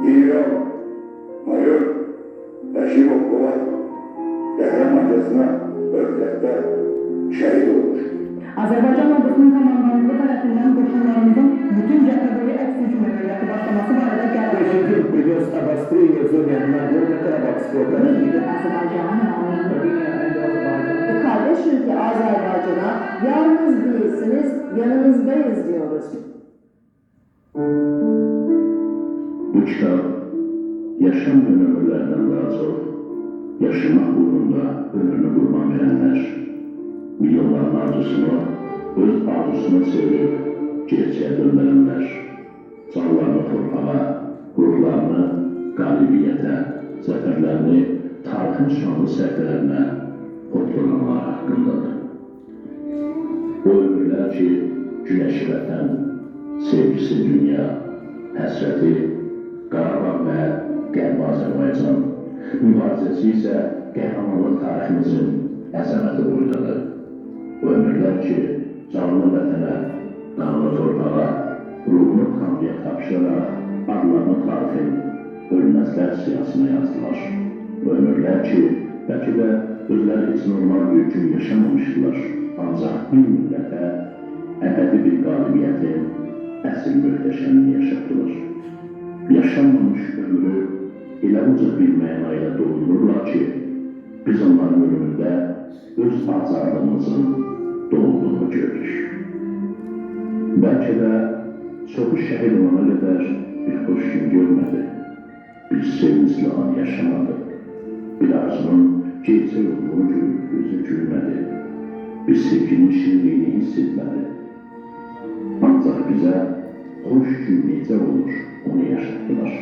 İran, Mayor, Bəşirov Polat qəhrəmancasına Örtəkdə şəhid olmuş. Azərbaycan ordusunun komandanlığı tərəfindən qoşunlarımızın bütün cəbhəbəyi əks hücum əməliyyatı başlaması barədə qərar Президент привез обострение в зоне Нагорно-Карабахского конфликта. Kardeş ülke Azerbaycan'a yalnız değilsiniz, yanınızdayız diyoruz. Bu kitap yaşam ömürlerinden daha çok yaşamak uğrunda ömrünü kurban verenler, milyonların arzusunu öz arzusuna çevirip gerçeğe döndürenler, canlarını torpağa, ruhlarını galibiyete, zaferlerini tarixin şanlı səhifələrine portlananlar hakkındadır. O ömürler ki, güneşi vətən, sevgisi dünya, həsrəti, Qarabağ və Qərbi Azərbaycan, mübarizəsi isə qəhrəmanlıq tariximizin əzəməti boydadır. O ömürlər ki, canlı vətənə, qanlı torpağa, ruhunu Tanrıya tapşıraraq, adlarını tarixin ölməzlər siyasına yazdılar. O ömürlər ki, bəlkə də özləri heç normal bir gün yaşamamışdılar, ancaq bir millətə əbədi bir qalibiyyətin əsl möhtəşəmini yaşatdılar. Yaşanmamış ömrü elə uca bir mənayla doldururlar ki, biz onların ölümündə öz azadlığımızın doğduğunu görürük. Bəlkə də çoxu şəhid olana qədər bir xoş gün görmədi, bir sevincli an yaşamadı, bir arzunun gerçək olduğunu görüp gözü gülmədi, bir sevginin şirinliğini hiss etmədi. Ancaq bizə xoş gün necə olur onu yaşatdılar.